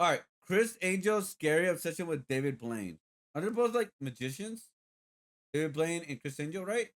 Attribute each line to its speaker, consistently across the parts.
Speaker 1: All right, Criss Angel's scary obsession with David Blaine. Are they both like magicians? David Blaine and Criss Angel, right?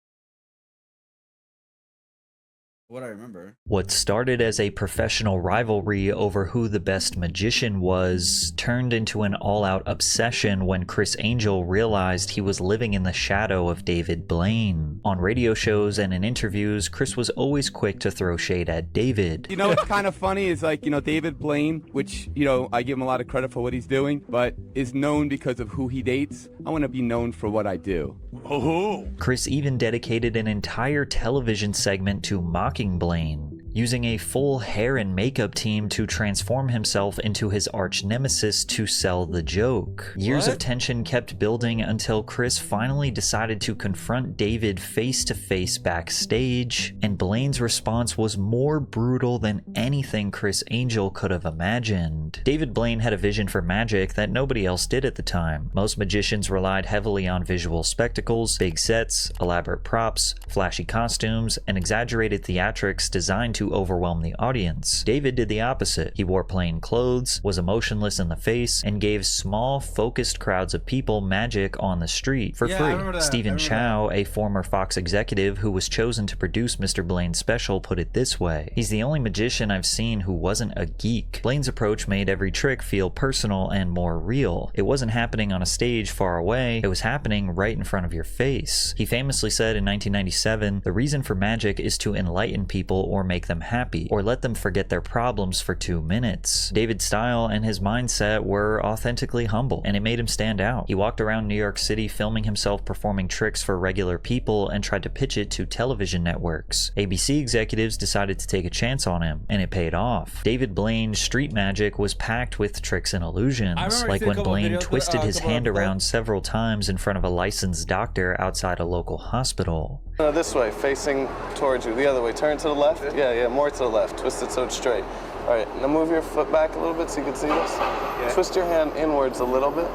Speaker 1: What I remember.
Speaker 2: What started as a professional rivalry over who the best magician was turned into an all-out obsession when Criss Angel realized he was living in the shadow of David Blaine. On radio shows and in interviews, Criss was always quick to throw shade at David.
Speaker 3: You know what's kind of funny is like, David Blaine, which, I give him a lot of credit for what he's doing, but is known because of who he dates. I want to be known for what I do.
Speaker 4: Oh.
Speaker 2: Criss even dedicated an entire television segment to mocking Blaine, using a full hair and makeup team to transform himself into his arch nemesis to sell the joke. Years of tension kept building until Criss finally decided to confront David face to face backstage, and Blaine's response was more brutal than anything Criss Angel could have imagined. David Blaine had a vision for magic that nobody else did at the time. Most magicians relied heavily on visual spectacles, big sets, elaborate props, flashy costumes, and exaggerated theatrics designed to overwhelm the audience. David did the opposite. He wore plain clothes, was emotionless in the face, and gave small, focused crowds of people magic on the street for free. Stephen Chow, a former Fox executive who was chosen to produce Mr. Blaine's special, put it this way: "He's the only magician I've seen who wasn't a geek." Blaine's approach made every trick feel personal and more real. It wasn't happening on a stage far away, it was happening right in front of your face. He famously said in 1997, "The reason for magic is to enlighten people or make them happy, or let them forget their problems for 2 minutes." David's style and his mindset were authentically humble, and it made him stand out. He walked around New York City filming himself performing tricks for regular people and tried to pitch it to television networks. ABC executives decided to take a chance on him, and it paid off. David Blaine's street magic was packed with tricks and illusions, like when Blaine twisted his hand around several times in front of a licensed doctor outside a local hospital.
Speaker 5: This way, facing towards you. The other way. Turn to the left. Yeah, more to the left. Twist it so it's straight. All right, now move your foot back a little bit so you can see this. Okay. Twist your hand inwards a little bit.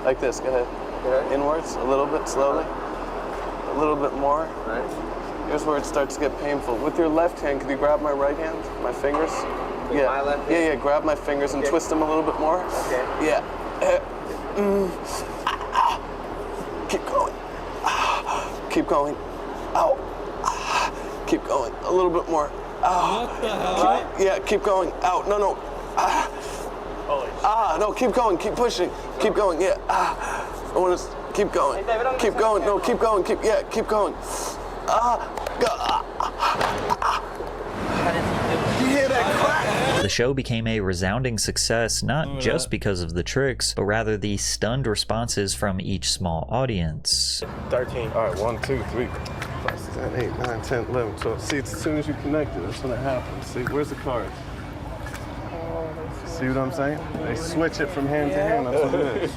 Speaker 5: Like this. Go ahead. Okay. Inwards a little bit, slowly. A little bit more. Right. Here's where it starts to get painful. With your left hand, could you grab my right hand? My fingers? Yeah. My left hand? Yeah, grab my fingers and twist them a little bit more. Okay. Yeah. Keep going. Keep going. Ow. Keep going. A little bit more.
Speaker 1: What the hell?
Speaker 5: Yeah, keep going. Out. No. No, keep going. Keep pushing. Keep going. Yeah. I want to keep going. Hey, David, keep going. No, keep going. Keep going. You hear that crack?
Speaker 2: The show became a resounding success not just because of the tricks, but rather the stunned responses from each small audience.
Speaker 5: 13. All right, 1, 2, 3, 5, 6, 7, 8, 9, 10, 11, 12. See, it's as soon as you connect it, that's when it happens. See, where's the cards? See what I'm saying? They switch it from hand to hand. That's what it is.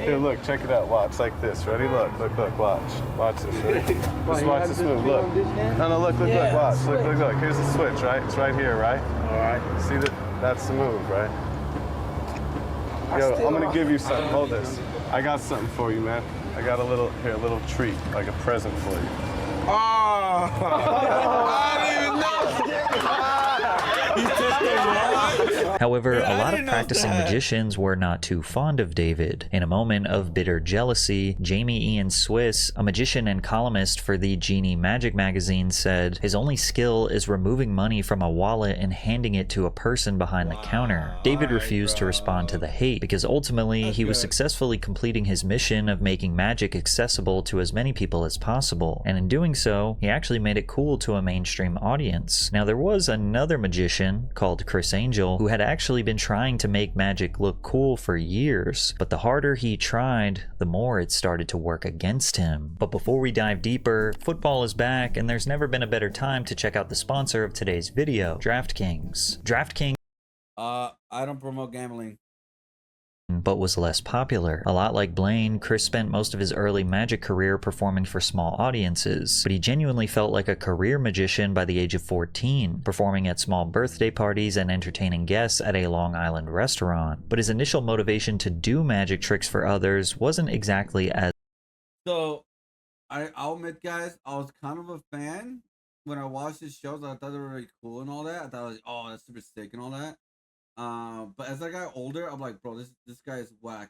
Speaker 5: Here, look, check it out. Watch like this. Ready? Look, watch. Watch this. Ready? Just watch this move. Look. No, look. Watch. Look. Here's the switch, right? It's right here, right? All right. See that? That's the move, right? Yo, I'm gonna give you something. Hold this. I got something for you, man. I got a little treat, like a present for you. Oh! I didn't even know.
Speaker 2: However, a lot of practicing magicians were not too fond of David. In a moment of bitter jealousy, Jamie Ian Swiss, a magician and columnist for the Genie Magic magazine, said his only skill is removing money from a wallet and handing it to a person behind the counter. David refused to respond to the hate because ultimately he was successfully completing his mission of making magic accessible to as many people as possible, and in doing so, he actually made it cool to a mainstream audience. Now, there was another magician called Criss Angel who had actually been trying to make magic look cool for years, but the harder he tried, the more it started to work against him. But before we dive deeper, football is back, and there's never been a better time to check out the sponsor of today's video, DraftKings. DraftKings
Speaker 1: I don't promote gambling.
Speaker 2: But was less popular. A lot like Blaine, Criss spent most of his early magic career performing for small audiences, but he genuinely felt like a career magician by the age of 14, performing at small birthday parties and entertaining guests at a Long Island restaurant. But his initial motivation to do magic tricks for others wasn't exactly as...
Speaker 1: So, I'll admit, guys, I was kind of a fan when I watched his shows. I thought they were really cool and all that. I thought, like, oh, that's super sick and all that. But as I got older, I'm like, bro, this guy is whack.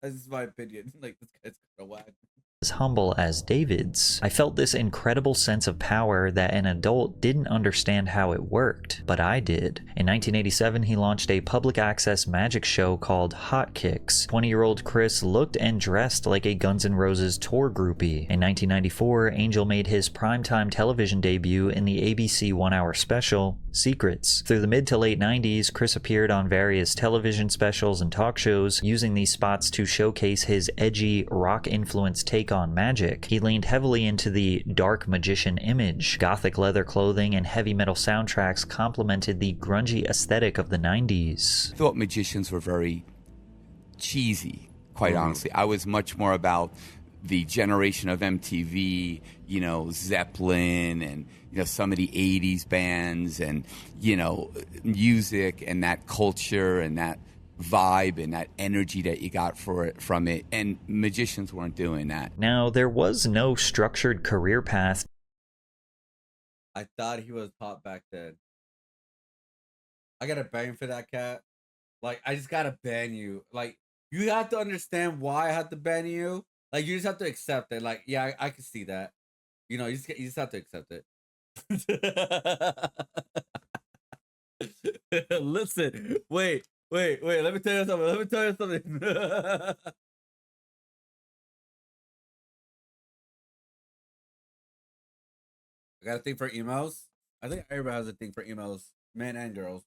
Speaker 1: That's just my opinion. Like, this guy's kind of whack.
Speaker 2: As humble as David's. I felt this incredible sense of power that an adult didn't understand how it worked, but I did. In 1987, he launched a public access magic show called Hot Kicks. 20-year-old Criss looked and dressed like a Guns N' Roses tour groupie. In 1994, Angel made his primetime television debut in the ABC one-hour special, Secrets. Through the mid to late 90s, Criss appeared on various television specials and talk shows, using these spots to showcase his edgy, rock-influenced take on magic. He leaned heavily into the dark magician image. Gothic leather clothing and heavy metal soundtracks complemented the grungy aesthetic of the 90s.
Speaker 3: I thought magicians were very cheesy, quite honestly. I was much more about the generation of MTV, you know, Zeppelin and, you know, some of the 80s bands and, you know, music and that culture and that vibe and that energy that you got from it, and magicians weren't doing that.
Speaker 2: Now, there was no structured career path.
Speaker 1: I thought he was hot back then. I gotta ban for that cat. Like, I just gotta ban you. Like, you have to understand why I have to ban you. Like, you just have to accept it. Like, yeah, I can see that. You know, you just have to accept it. Listen, wait. Let me tell you something. I got a thing for emails. I think everybody has a thing for emails, men and girls.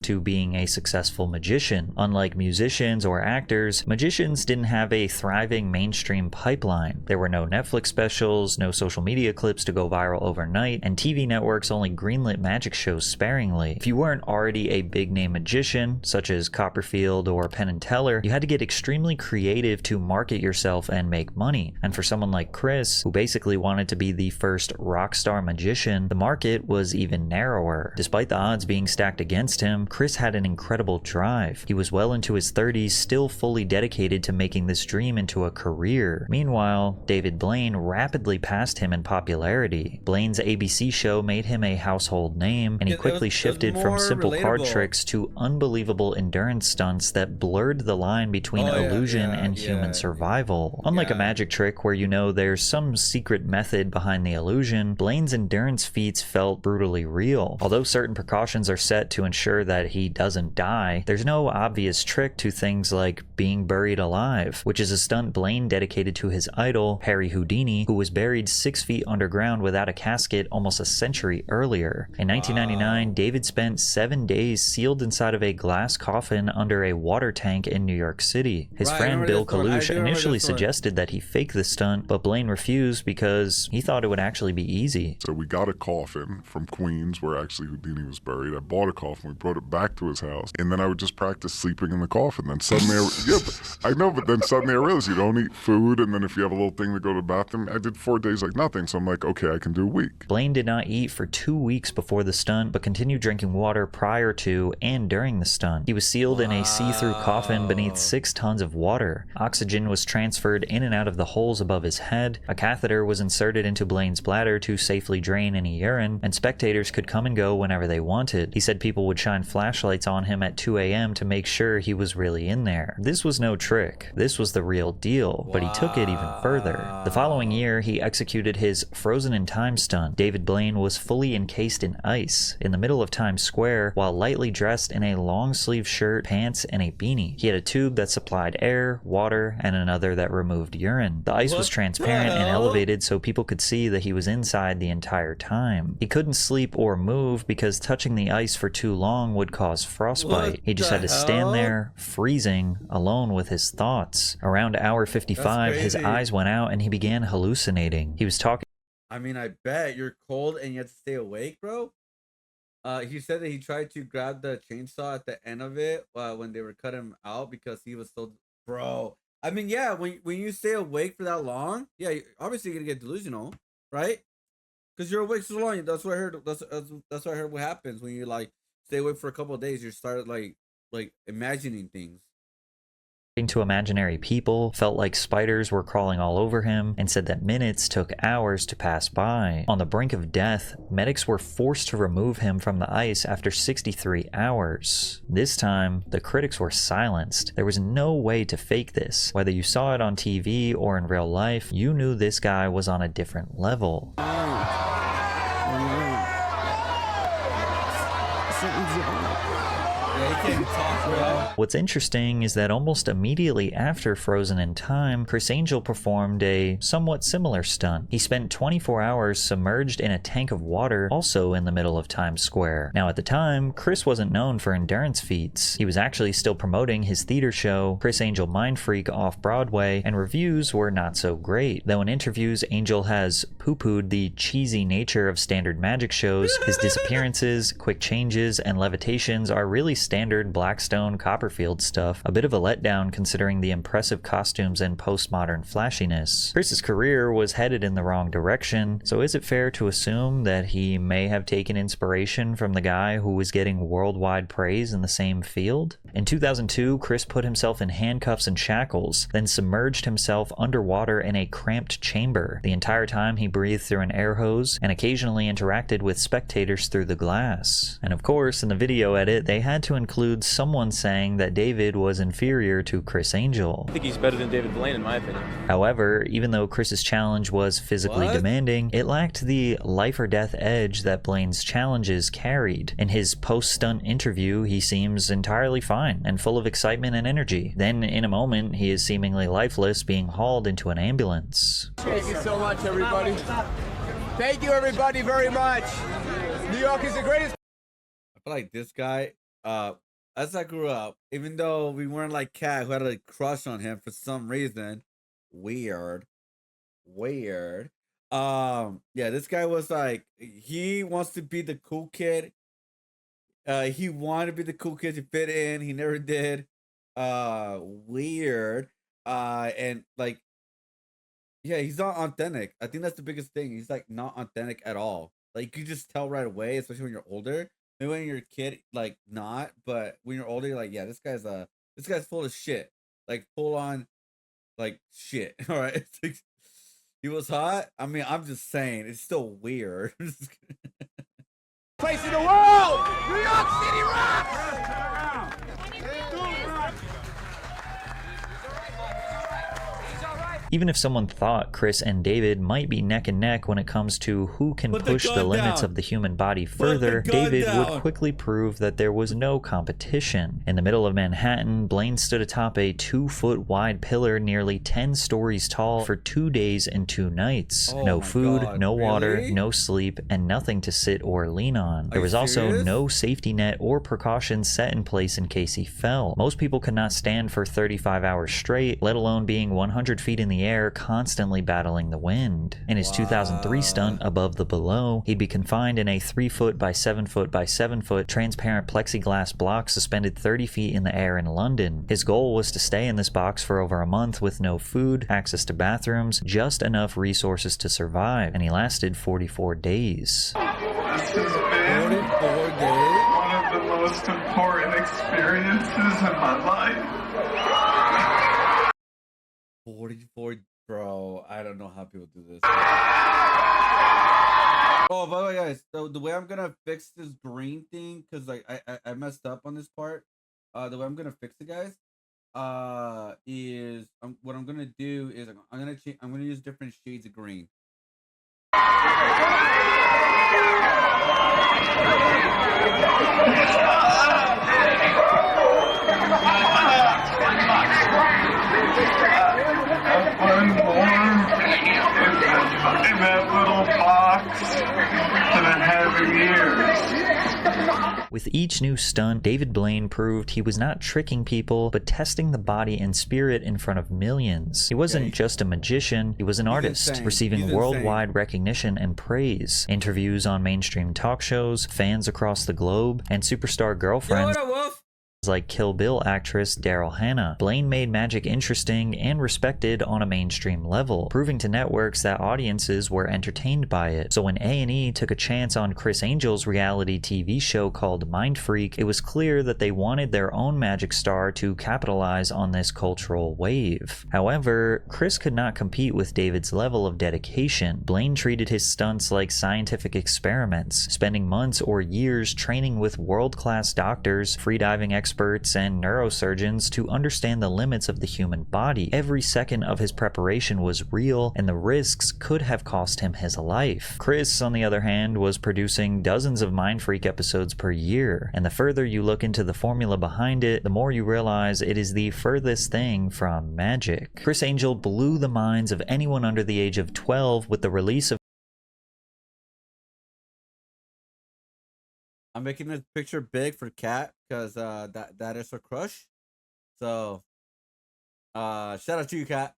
Speaker 2: To being a successful magician. Unlike musicians or actors, magicians didn't have a thriving mainstream pipeline. There were no Netflix specials, no social media clips to go viral overnight, and TV networks only greenlit magic shows sparingly. If you weren't already a big-name magician, such as Copperfield or Penn and Teller, you had to get extremely creative to market yourself and make money. And for someone like Criss, who basically wanted to be the first rock star magician, the market was even narrower. Despite the odds being stacked against him, Criss had an incredible drive. He was well into his 30s, still fully dedicated to making this dream into a career. Meanwhile, David Blaine rapidly passed him in popularity. Blaine's ABC show made him a household name, and he quickly shifted from simple card tricks to unbelievable endurance stunts that blurred the line between illusion and human survival. Unlike a magic trick where you know there's some secret method behind the illusion, Blaine's endurance feats felt brutally real. Although certain precautions are set to ensure that he doesn't die, there's no obvious trick to things like being buried alive, which is a stunt Blaine dedicated to his idol, Harry Houdini, who was buried 6 feet underground without a casket almost a century earlier. In 1999, David spent 7 days sealed inside of a glass coffin under a water tank in New York City. His friend Bill Kalush initially suggested that he fake the stunt, but Blaine refused because he thought it would actually be easy.
Speaker 4: So we got a coffin from Queens where actually Houdini was buried. I bought a coffin, we brought it back to his house, and then I would just practice sleeping in the coffin. Then suddenly, but then suddenly I realized you don't eat food, and then if you have a little thing to go to the bathroom, I did 4 days like nothing, so I'm like, okay, I can do a week.
Speaker 2: Blaine did not eat for 2 weeks before the stunt, but continued drinking water prior to and during the stunt. He was sealed in a see-through coffin beneath 6 tons of water. Oxygen was transferred in and out of the holes above his head. A catheter was inserted into Blaine's bladder to safely drain any urine, and spectators could come and go whenever they wanted. He said people would shine flashlights on him at 2 a.m. to make sure he was really in there. This was no trick. This was the real deal, but he took it even further. The following year, he executed his Frozen in Time stunt. David Blaine was fully encased in ice in the middle of Times Square while lightly dressed in a long-sleeve shirt, pants, and a beanie. He had a tube that supplied air, water, and another that removed urine. The ice was transparent and elevated so people could see that he was inside the entire time. He couldn't sleep or move because touching the ice for too long would cause frostbite. He just had to stand there, freezing, alone with his thoughts. Around hour 55, his eyes went out and he began hallucinating. He was talking.
Speaker 1: I mean, I bet you're cold and you have to stay awake, bro. He said that he tried to grab the chainsaw at the end of it when they were cutting him out because he was so, bro. I mean, yeah, when you stay awake for that long, yeah, obviously you're gonna get delusional, right? Because you're awake so long. That's what I heard. That's what I heard. What happens when you like stay awake for a couple of days? You start like imagining things.
Speaker 2: to imaginary people, felt like spiders were crawling all over him, and said that minutes took hours to pass by. On the brink of death, medics were forced to remove him from the ice after 63 hours. This time, the critics were silenced. There was no way to fake this. Whether you saw it on TV or in real life, you knew this guy was on a different level. What's interesting is that almost immediately after Frozen in Time, Criss Angel performed a somewhat similar stunt. He spent 24 hours submerged in a tank of water, also in the middle of Times Square. Now at the time, Criss wasn't known for endurance feats. He was actually still promoting his theater show, Criss Angel Mind Freak, off Broadway, and reviews were not so great. Though in interviews, Angel has poo-pooed the cheesy nature of standard magic shows, his disappearances, quick changes, and levitations are really standard Blackstone Copperfield stuff, a bit of a letdown considering the impressive costumes and postmodern flashiness. Criss's career was headed in the wrong direction, so is it fair to assume that he may have taken inspiration from the guy who was getting worldwide praise in the same field? In 2002, Criss put himself in handcuffs and shackles, then submerged himself underwater in a cramped chamber. The entire time he breathed through an air hose and occasionally interacted with spectators through the glass. And of course, in the video edit, they had to include someone saying that David was inferior to Criss Angel.
Speaker 6: I think he's better than David Blaine in my opinion.
Speaker 2: However, even though Criss's challenge was physically demanding, it lacked the life or death edge that Blaine's challenges carried. In his post-stunt interview, he seems entirely fine and full of excitement and energy. Then, in a moment, he is seemingly lifeless, being hauled into an ambulance.
Speaker 7: Thank you so much, everybody. Thank you, everybody, very much. New York is the greatest.
Speaker 1: I feel like this guy, as I grew up, even though we weren't like Cat, who had a crush on him for some reason, weird. Yeah, this guy was like, he wants to be the cool kid. He wanted to be the cool kid to fit in. He never did. Weird. And like, yeah, he's not authentic. I think that's the biggest thing. He's like not authentic at all. Like you just tell right away, especially when you're older. Maybe when you're a kid, like not, but when you're older, you're like, yeah, this guy's full of shit. Like full on like shit. All right. It's like, he was hot. I mean, I'm just saying, it's still weird.
Speaker 7: Place in the world! New York City rocks!
Speaker 2: Even if someone thought Criss and David might be neck and neck when it comes to who can push the limits of the human body further, David would quickly prove that there was no competition. In the middle of Manhattan, Blaine stood atop a 2-foot wide pillar nearly 10 stories tall for 2 days and 2 nights. No food, no water, no sleep, and nothing to sit or lean on. There was also no safety net or precautions set in place in case he fell. Most people could not stand for 35 hours straight, let alone being 100 feet in the air, constantly battling the wind. In his 2003 stunt, Above the Below, he'd be confined in a 3-foot by 7-foot by 7-foot transparent plexiglass block suspended 30 feet in the air in London. His goal was to stay in this box for over a month with no food, access to bathrooms, just enough resources to survive, and he lasted 44 days.
Speaker 8: This has been one of the most important experiences in my life.
Speaker 1: 44, bro. I don't know how people do this. Oh, by the way, guys, so the way I'm gonna fix this green thing, because like I messed up on this part. The way I'm gonna fix it, guys, is what I'm gonna do is I'm gonna use different shades of green.
Speaker 8: One more in that little box that I have for years.
Speaker 2: With each new stunt, David Blaine proved he was not tricking people, but testing the body and spirit in front of millions. He wasn't just a magician, he was an artist, receiving worldwide recognition and praise. Interviews on mainstream talk shows, fans across the globe, and superstar girlfriends like Kill Bill actress Daryl Hannah. Blaine made magic interesting and respected on a mainstream level, proving to networks that audiences were entertained by it. So when A&E took a chance on Criss Angel's reality TV show called Mind Freak, it was clear that they wanted their own magic star to capitalize on this cultural wave. However, Criss could not compete with David's level of dedication. Blaine treated his stunts like scientific experiments, spending months or years training with world-class doctors, freediving experts, and neurosurgeons to understand the limits of the human body. Every second of his preparation was real, and the risks could have cost him his life. Criss, on the other hand, was producing dozens of Mind Freak episodes per year, and the further you look into the formula behind it, the more you realize it is the furthest thing from magic. Criss Angel blew the minds of anyone under the age of 12 with the release of
Speaker 1: I'm making this picture big for Kat because that is her crush. So shout out to you, Kat.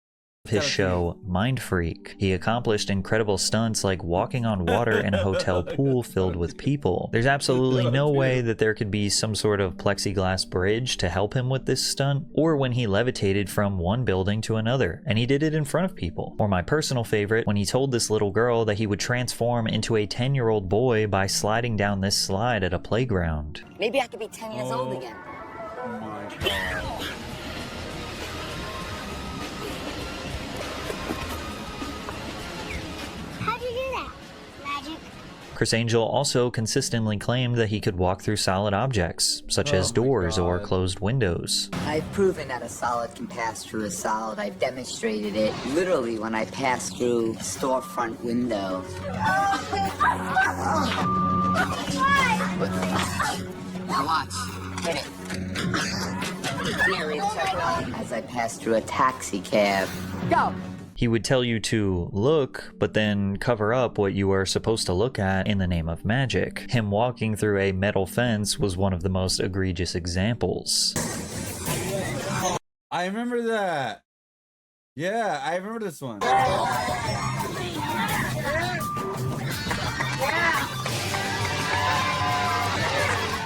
Speaker 2: his show Mind Freak. He accomplished incredible stunts like walking on water in a hotel pool filled with people. There's absolutely no way that there could be some sort of plexiglass bridge to help him with this stunt, or when he levitated from one building to another, and he did it in front of people. Or my personal favorite, when he told this little girl that he would transform into a 10-year-old boy by sliding down this slide at a playground.
Speaker 9: Maybe I could be 10 years old again.
Speaker 1: Oh my god.
Speaker 9: How'd you do that? Magic.
Speaker 2: Criss Angel also consistently claimed that he could walk through solid objects, such as doors or closed windows.
Speaker 9: I've proven that a solid can pass through a solid. I've demonstrated it literally when I passed through a storefront window. Now watch. Hit it. As I passed through a taxi cab. Go!
Speaker 2: He would tell you to look, but then cover up what you are supposed to look at in the name of magic. Him walking through a metal fence was one of the most egregious examples.
Speaker 1: I remember that. Yeah, I remember this one.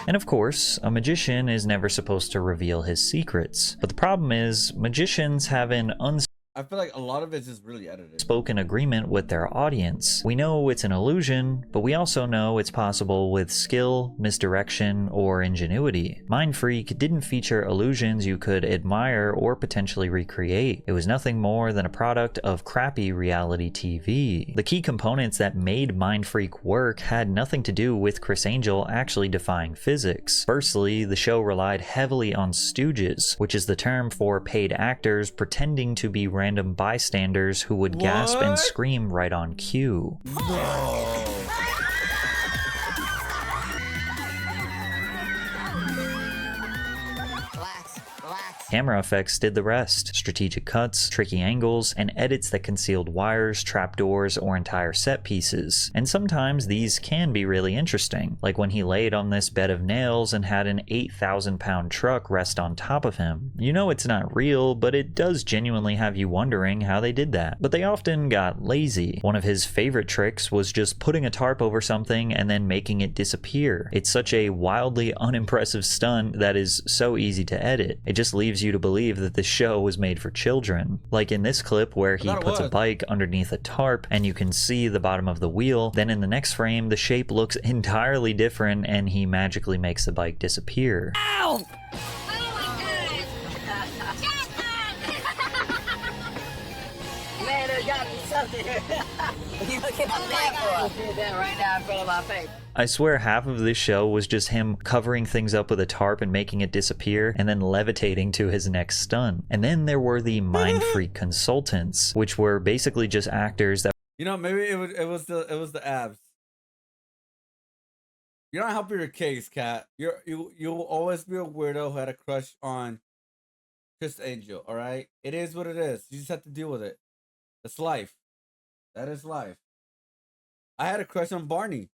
Speaker 2: And of course, a magician is never supposed to reveal his secrets. But the problem is, magicians have an
Speaker 1: I feel like a lot of it's just really edited.
Speaker 2: unspoken agreement with their audience. We know it's an illusion, but we also know it's possible with skill, misdirection, or ingenuity. Mind Freak didn't feature illusions you could admire or potentially recreate. It was nothing more than a product of crappy reality TV. The key components that made Mind Freak work had nothing to do with Criss Angel actually defying physics. Firstly, the show relied heavily on stooges, which is the term for paid actors pretending to be random bystanders who would gasp and scream right on cue. Camera effects did the rest. Strategic cuts, tricky angles, and edits that concealed wires, trapdoors, or entire set pieces. And sometimes these can be really interesting, like when he laid on this bed of nails and had an 8,000-pound truck rest on top of him. You know it's not real, but it does genuinely have you wondering how they did that. But they often got lazy. One of his favorite tricks was just putting a tarp over something and then making it disappear. It's such a wildly unimpressive stunt that is so easy to edit. It just leaves you to believe that this show was made for children. Like in this clip where he puts a bike underneath a tarp and you can see the bottom of the wheel, then in the next frame the shape looks entirely different and he magically makes the bike disappear.
Speaker 9: Ow! Man, there's gotta be something here. You look at my back. I did that right now in front of my face.
Speaker 2: I swear half of this show was just him covering things up with a tarp and making it disappear and then levitating to his next stunt. And then there were the Mind Freak consultants, which were basically just actors that,
Speaker 1: you know, maybe it was the abs. You're not helping your case, Kat. You'll always be a weirdo who had a crush on Criss Angel, all right? It is what it is. You just have to deal with it. It's life. That is life. I had a crush on Barney.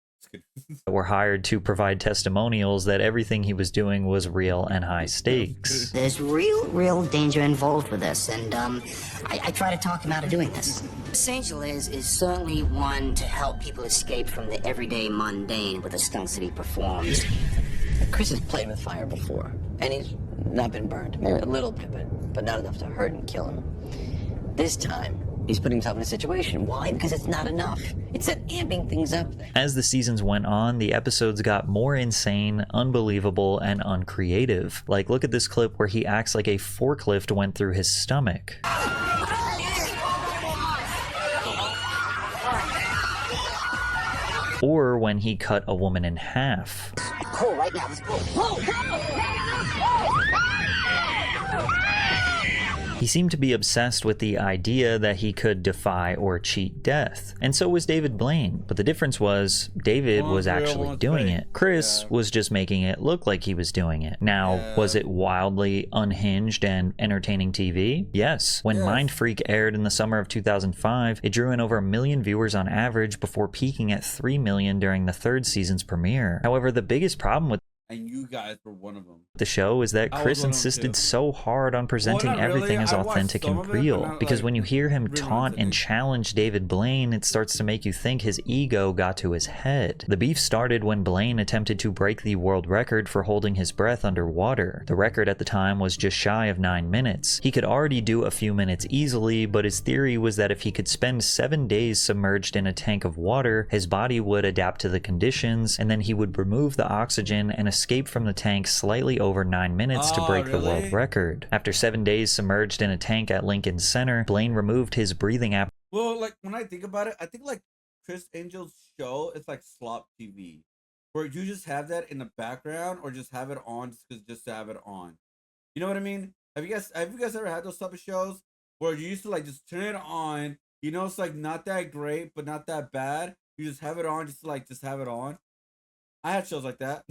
Speaker 2: were hired to provide testimonials that everything he was doing was real and high stakes.
Speaker 10: There's real danger involved with this, and I try to talk him out of doing this. Criss Angel is certainly one to help people escape from the everyday mundane with the stunts that he performs.
Speaker 9: Chris has played with fire before,
Speaker 10: and he's not been burned. Maybe a little bit, but not enough to hurt and kill him. This time, he's putting himself in a situation. Why? Because it's not enough. It's that amping things up.
Speaker 2: As the seasons went on, the episodes got more insane, unbelievable, and uncreative. Like, look at this clip where he acts like a forklift went through his stomach. Or when he cut a woman in half.
Speaker 10: Pull right now. Let's pull.
Speaker 2: He seemed to be obsessed with the idea that he could defy or cheat death. And so was David Blaine. But the difference was, David was actually doing it. Criss was just making it look like he was doing it. Now, was it wildly unhinged and entertaining TV? Yes. When Mind Freak aired in the summer of 2005, it drew in over 1 million viewers on average before peaking at 3 million during the third season's premiere. However, the biggest problem with
Speaker 1: and you guys were one of them.
Speaker 2: The show is that Criss insisted so hard on presenting everything as authentic and real, because when you hear him taunt and challenge David Blaine, it starts to make you think his ego got to his head. The beef started when Blaine attempted to break the world record for holding his breath underwater. The record at the time was just shy of 9 minutes. He could already do a few minutes easily, but his theory was that if he could spend 7 days submerged in a tank of water, his body would adapt to the conditions, and then he would remove the oxygen and escape from the tank slightly over 9 minutes to break the world record. After 7 days submerged in a tank at Lincoln Center, Blaine removed his breathing app.
Speaker 1: Well, like when I think about it, I think like Criss Angel's show, it's like slop TV, where you just have that in the background or just have it on just to have it on. You know what I mean? Have you guys ever had those type of shows where you used to like just turn it on? You know, it's like not that great, but not that bad. You just have it on, just have it on. I had shows like that.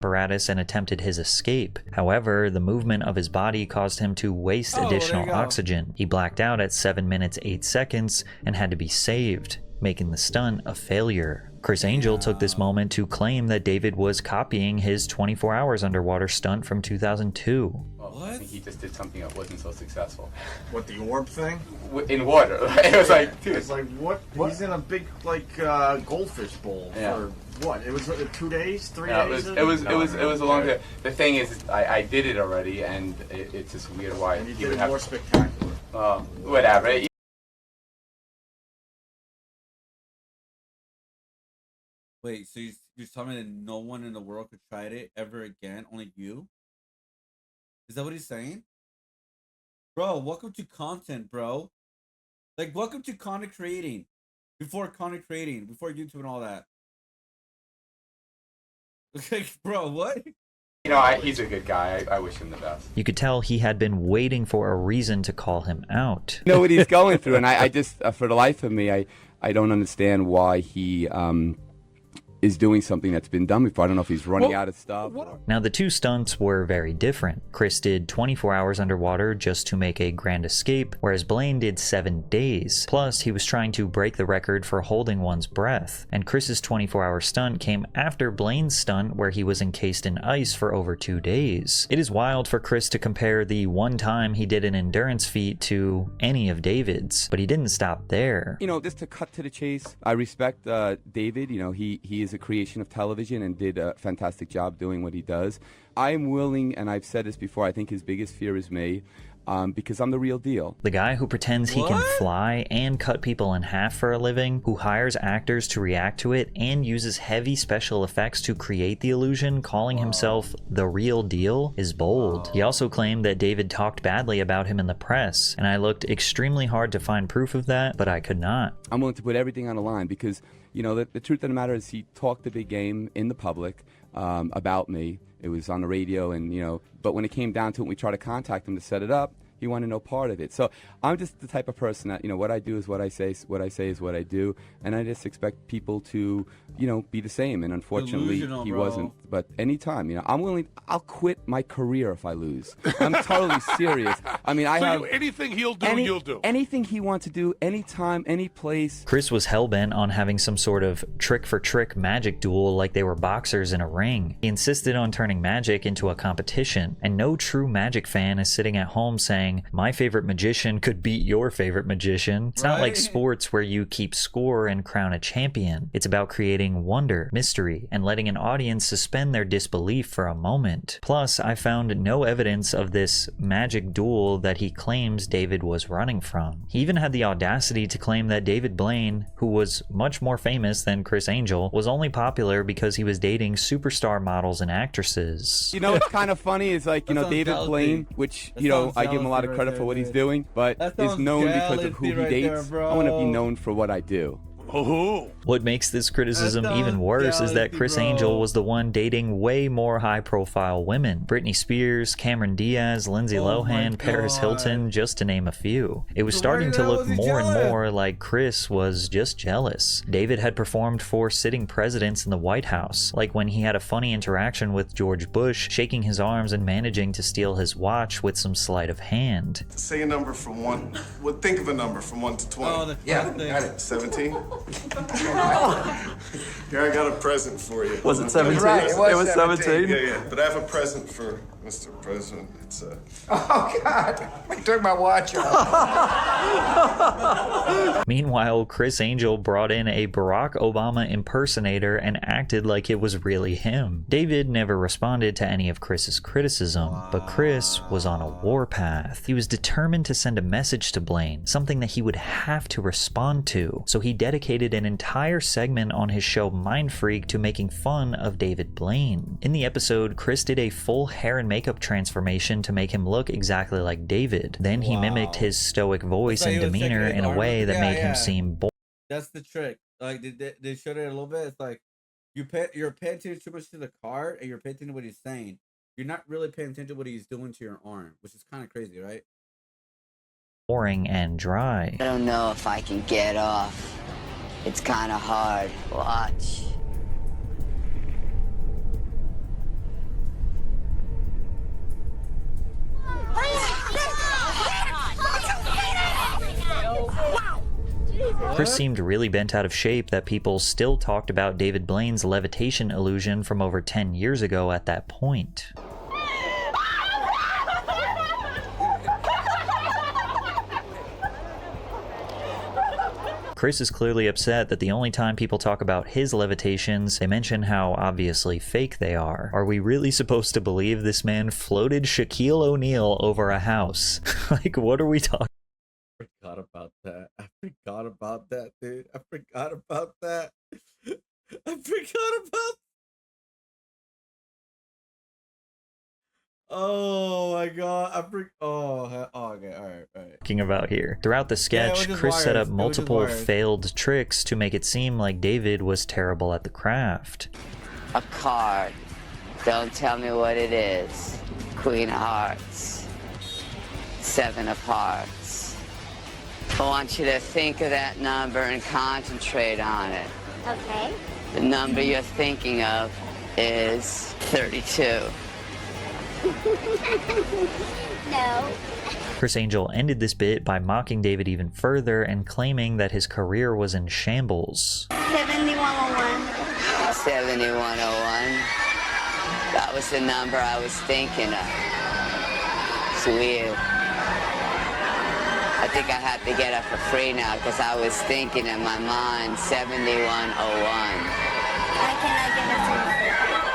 Speaker 2: Apparatus and attempted his escape. However, the movement of his body caused him to waste additional oxygen. He blacked out at 7 minutes 8 seconds and had to be saved, making the stunt a failure. Criss Angel took this moment to claim that David was copying his 24 hours underwater stunt from 2002.
Speaker 3: What? I think he just did something that wasn't so successful.
Speaker 11: What, the orb thing?
Speaker 3: In water. It was like, dude.
Speaker 11: It's like, what? He's in a big, like, goldfish bowl for what? It was 2 days, 3 days?
Speaker 3: It was a long day. The thing is, I did it already, and it's just weird why
Speaker 11: and you did it more spectacular.
Speaker 3: Whatever.
Speaker 1: Wait, so you're telling me that no one in the world could try it ever again? Only you? Is that what he's saying? Bro, welcome to content, bro. Like, welcome to content creating. Before YouTube and all that. Okay, bro, what?
Speaker 3: You know, he's a good guy. I wish him the best.
Speaker 2: You could tell he had been waiting for a reason to call him out.
Speaker 3: You know what he's going through, and I just, for the life of me, I don't understand why he is doing something that's been done before. I don't know if he's running out of stuff.
Speaker 2: Now, the two stunts were very different. Criss did 24 hours underwater just to make a grand escape, whereas Blaine did 7 days. Plus, he was trying to break the record for holding one's breath. And Chris's 24-hour stunt came after Blaine's stunt, where he was encased in ice for over 2 days. It is wild for Criss to compare the one time he did an endurance feat to any of David's, but he didn't stop there.
Speaker 3: You know, just to cut to the chase, I respect David. You know, he is a creation of television and did a fantastic job doing what he does. I'm willing, and I've said this before, I think his biggest fear is me, because I'm the real deal.
Speaker 2: The guy who pretends he can fly and cut people in half for a living, who hires actors to react to it and uses heavy special effects to create the illusion, calling himself the real deal, is bold. He also claimed that David talked badly about him in the press, and I looked extremely hard to find proof of that, but I could not.
Speaker 3: I'm willing to put everything on the line because, you know, the truth of the matter is he talked a big game in the public about me. It was on the radio, and, you know, but when it came down to it, we tried to contact him to set it up. He wanted no part of it. So I'm just the type of person that, you know, what I do is what I say is what I do, and I just expect people to, you know, be the same. And unfortunately, he wasn't. But anytime, you know, I'm willing. I'll quit my career if I lose. I'm totally serious. I mean, I have
Speaker 12: anything he'll do, you'll do.
Speaker 3: Anything he wants to do, anytime, any place.
Speaker 2: Criss was hellbent on having some sort of trick-for-trick magic duel like they were boxers in a ring. He insisted on turning magic into a competition, and no true magic fan is sitting at home saying, my favorite magician could beat your favorite magician. It's not like sports where you keep score and crown a champion. It's about creating wonder, mystery, and letting an audience suspect suspend their disbelief for a moment. Plus, I found no evidence of this magic duel that he claims David was running from. He even had the audacity to claim that David Blaine, who was much more famous than Criss Angel, was only popular because he was dating superstar models and actresses.
Speaker 12: You know what's kind of funny is, like, you know, David Blaine, which, you know, I give him a lot of credit for what he's doing, but is known because of who he dates. I want to be known for what I do.
Speaker 2: What makes this criticism even worse is that Criss Angel was the one dating way more high-profile women. Britney Spears, Cameron Diaz, Lindsay Lohan, Paris Hilton, just to name a few. It was starting to look more and more like Criss was just jealous. David had performed for sitting presidents in the White House, like when he had a funny interaction with George Bush, shaking his arms and managing to steal his watch with some sleight of hand.
Speaker 13: Say a number from 1. Well, think of a number from 1 to 20.
Speaker 1: Oh, yeah, got it.
Speaker 13: 17? Here, I got a present for you.
Speaker 14: Was it 17?
Speaker 13: Right,
Speaker 14: it was 17.
Speaker 13: Yeah. But I have a present for Mr. President. It's
Speaker 14: Oh, God. I took my watch off.
Speaker 2: Meanwhile, Criss Angel brought in a Barack Obama impersonator and acted like it was really him. David never responded to any of Criss's criticism, but Criss was on a warpath. He was determined to send a message to Blaine, something that he would have to respond to, so he dedicated an entire segment on his show Mind Freak to making fun of David Blaine. In the episode, Criss did a full hair and makeup transformation to make him look exactly like David. Then he mimicked his stoic voice and demeanor in a way that made him seem boring.
Speaker 1: That's the trick. Like they showed it a little bit. It's like you're paying attention too much to the card, and you're paying attention to what he's saying. You're not really paying attention to what he's doing to your arm, which is kind of crazy, right?
Speaker 2: Boring and dry.
Speaker 9: I don't know if I can get off. It's kind of hard. Watch.
Speaker 2: Criss seemed really bent out of shape that people still talked about David Blaine's levitation illusion from over 10 years ago at that point. Criss is clearly upset that the only time people talk about his levitations, they mention how obviously fake they are. Are we really supposed to believe this man floated Shaquille O'Neal over a house? Like, what are we talking?
Speaker 1: I forgot about that. I forgot about that, dude. I forgot about that. I forgot about. Oh my god! Okay, all right.
Speaker 2: Talking about here. Throughout the sketch, Criss set up multiple failed tricks to make it seem like David was terrible at the craft.
Speaker 9: A card. Don't tell me what it is. Queen of Hearts. 7 of Hearts. I want you to think of that number and concentrate on it.
Speaker 15: Okay.
Speaker 9: The number you're thinking of is 32.
Speaker 15: No.
Speaker 2: Criss Angel ended this bit by mocking David even further and claiming that his career was in shambles.
Speaker 15: 7101.
Speaker 9: 7101. That was the number I was thinking of. It's weird. I think I have to get up for free now because I was thinking in my mind 7101.
Speaker 15: Why can't I get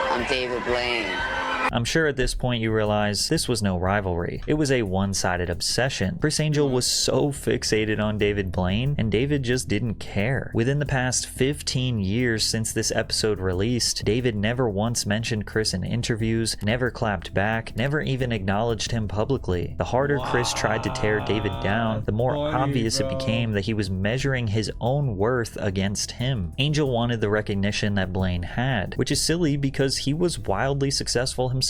Speaker 15: a
Speaker 9: I'm David Blaine.
Speaker 2: I'm sure at this point you realize this was no rivalry. It was a one-sided obsession. Criss Angel was so fixated on David Blaine, and David just didn't care. Within the past 15 years since this episode released, David never once mentioned Criss in interviews, never clapped back, never even acknowledged him publicly. The harder Criss tried to tear David down, the more obvious it became that he was measuring his own worth against him. Angel wanted the recognition that Blaine had, which is silly because he was wildly successful himself.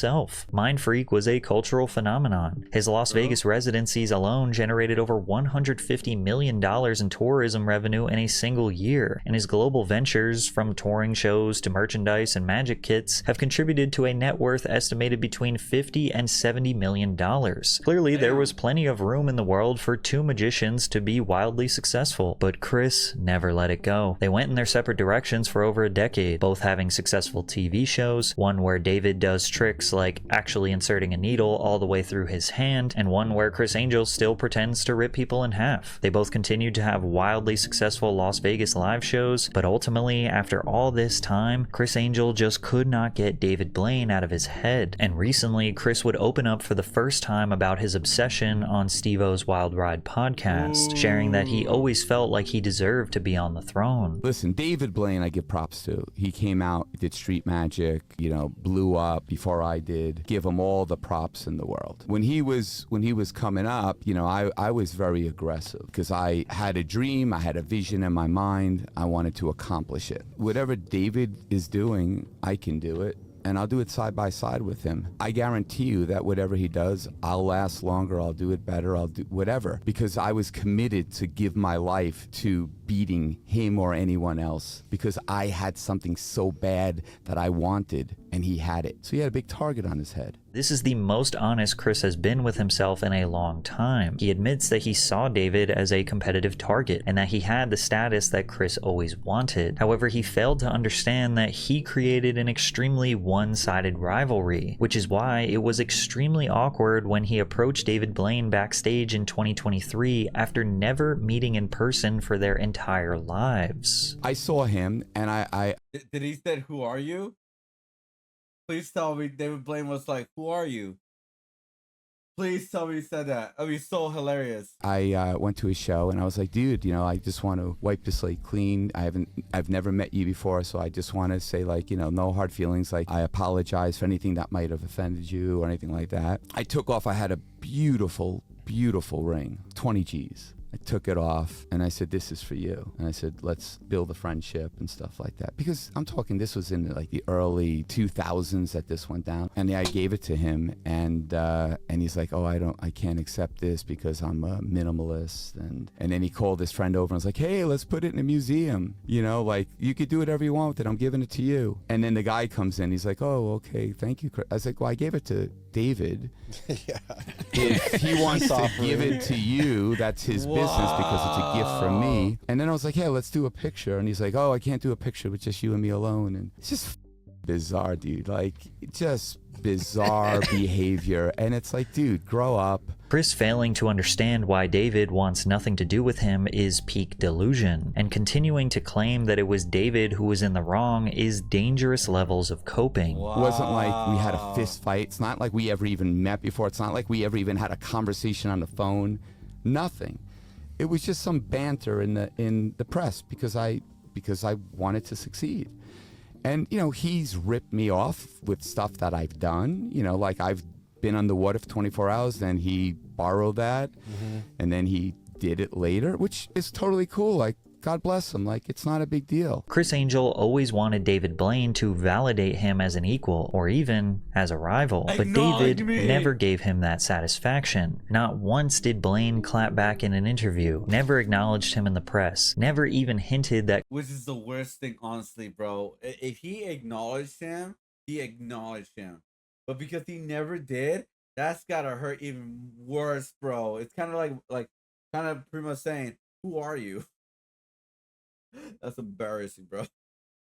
Speaker 2: Mind Freak was a cultural phenomenon. His Las Vegas residencies alone generated over $150 million in tourism revenue in a single year, and his global ventures, from touring shows to merchandise and magic kits, have contributed to a net worth estimated between $50 and $70 million. Clearly, there was plenty of room in the world for two magicians to be wildly successful, but Criss never let it go. They went in their separate directions for over a decade, both having successful TV shows, one where David does tricks tricks like actually inserting a needle all the way through his hand, and one where Criss Angel still pretends to rip people in half. They both continued to have wildly successful Las Vegas live shows, but ultimately, after all this time, Criss Angel just could not get David Blaine out of his head. And recently, Criss would open up for the first time about his obsession on Steve-O's Wild Ride podcast, sharing that he always felt like he deserved to be on the throne.
Speaker 3: Listen, David Blaine, I give props to. He came out, did Street Magic, blew up before I did. Give him all the props in the world. When he was coming up, I was very aggressive because I had a dream, I had a vision in my mind, I wanted to accomplish it. Whatever David is doing, I can do it. And I'll do it side by side with him. I guarantee you that whatever he does, I'll last longer, I'll do it better, I'll do whatever. Because I was committed to give my life to beating him or anyone else. Because I had something so bad that I wanted, and he had it. So he had a big target on his head.
Speaker 2: This is the most honest Criss has been with himself in a long time. He admits that he saw David as a competitive target and that he had the status that Criss always wanted. However, he failed to understand that he created an extremely one-sided rivalry, which is why it was extremely awkward when he approached David Blaine backstage in 2023 after never meeting in person for their entire lives.
Speaker 3: I saw him and I
Speaker 1: Did he say, "Who are you?" Please tell me David Blaine was like, "Who are you?" Please tell me he said that. That'd be so hilarious.
Speaker 3: I went to his show and I was like, dude, I just want to wipe the slate clean. I've never met you before, so I just want to say, like, no hard feelings. Like, I apologize for anything that might have offended you or anything like that. I took off. I had a beautiful, beautiful ring, 20 G's. I took it off and I said, "This is for you." And I said, "Let's build a friendship and stuff like that." Because I'm talking, this was in like the early 2000s that this went down. And I gave it to him and he's like, "Oh, I can't accept this because I'm a minimalist." And then he called his friend over and was like, "Hey, let's put it in a museum. Like, you could do whatever you want with it. I'm giving it to you." And then the guy comes in, he's like, "Oh, okay, thank you, Criss." I was like, "Well, I gave it to David."
Speaker 16: Yeah.
Speaker 3: If he wants to give it to you, that's his business because it's a gift from me. And then I was like, "Yeah, let's do a picture." And he's like, "Oh, I can't do a picture with just you and me alone." And it's just bizarre, dude. Like, just bizarre behavior. And it's like, dude, grow up.
Speaker 2: Criss failing to understand why David wants nothing to do with him is peak delusion, and continuing to claim that it was David who was in the wrong is dangerous levels of coping.
Speaker 3: It wasn't like we had a fist fight. It's not like we ever even met before. It's not like we ever even had a conversation on the phone. Nothing. It was just some banter in the press because I wanted to succeed. And, he's ripped me off with stuff that I've done. Like, I've been underwater for 24 hours, then he borrowed that, and then he did it later, which is totally cool. Like, God bless him. Like, it's not a big deal.
Speaker 2: Criss Angel always wanted David Blaine to validate him as an equal or even as a rival, but David never gave him that satisfaction. Not once did Blaine clap back in an interview, never acknowledged him in the press, never even hinted that—
Speaker 1: Which is the worst thing, honestly, bro. If he acknowledged him, he acknowledged him. But because he never did, that's gotta hurt even worse, bro. It's kind of like kind of pretty much saying, "Who are you?" That's embarrassing, bro.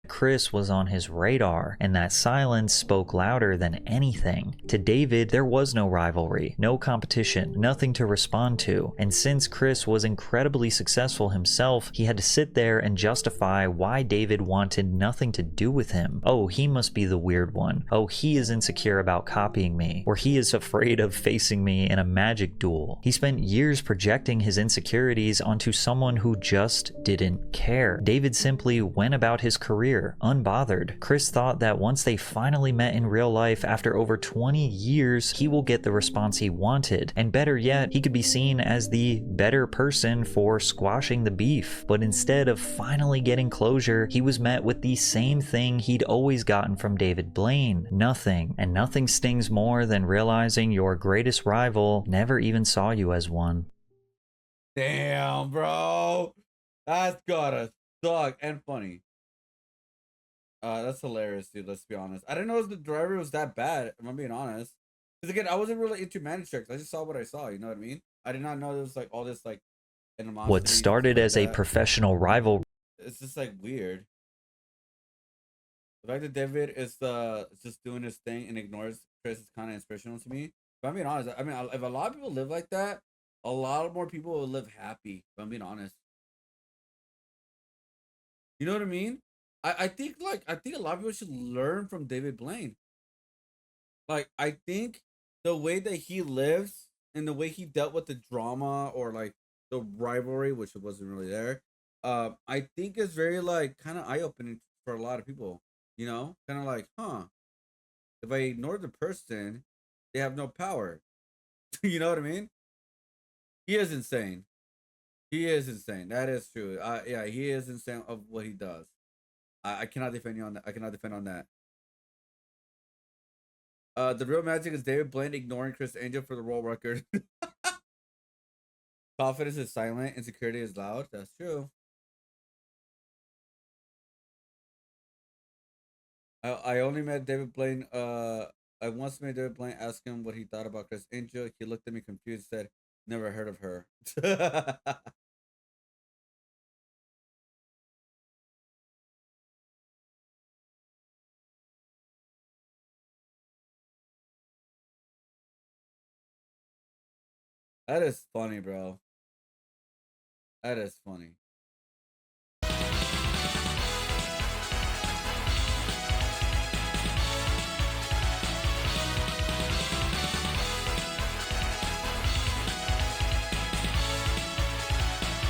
Speaker 2: Criss was on his radar, and that silence spoke louder than anything. To David, there was no rivalry, no competition, nothing to respond to, and since Criss was incredibly successful himself, he had to sit there and justify why David wanted nothing to do with him. Oh, he must be the weird one. Oh, he is insecure about copying me, or he is afraid of facing me in a magic duel. He spent years projecting his insecurities onto someone who just didn't care. David simply went about his career unbothered. Criss thought that once they finally met in real life after over 20 years, he will get the response he wanted, and better yet, he could be seen as the better person for squashing the beef. But instead of finally getting closure, he was met with the same thing he'd always gotten from David Blaine: nothing. And nothing stings more than realizing your greatest rival never even saw you as one.
Speaker 1: Damn, bro. That's gotta suck and funny. That's hilarious, dude. Let's be honest. I didn't know the driver was that bad, if I'm being honest. Because again, I wasn't really into managed tricks. I just saw what I saw, you know what I mean? I did not know there was like all this like animosity.
Speaker 2: What started as a professional rivalry.
Speaker 1: It's just like weird. The fact that David is just doing his thing and ignores Criss is kind of inspirational to me. But I'm being honest. I mean, if a lot of people live like that, a lot more people will live happy. If I'm being honest. You know what I mean? I think a lot of people should learn from David Blaine. Like I think the way that he lives and the way he dealt with the drama or like the rivalry, which wasn't really there, I think is very like kind of eye opening for a lot of people. You know, kind of like, huh? If I ignore the person, they have no power. You know what I mean? He is insane. He is insane. That is true. Yeah, he is insane of what he does. I cannot defend you on that. I cannot defend on that. The real magic is David Blaine ignoring Criss Angel for the world record. Confidence is silent, insecurity is loud. That's true. I only met David Blaine. I once made David Blaine ask him what he thought about Criss Angel. He looked at me confused, said, "Never heard of her." That is funny, bro. That is funny.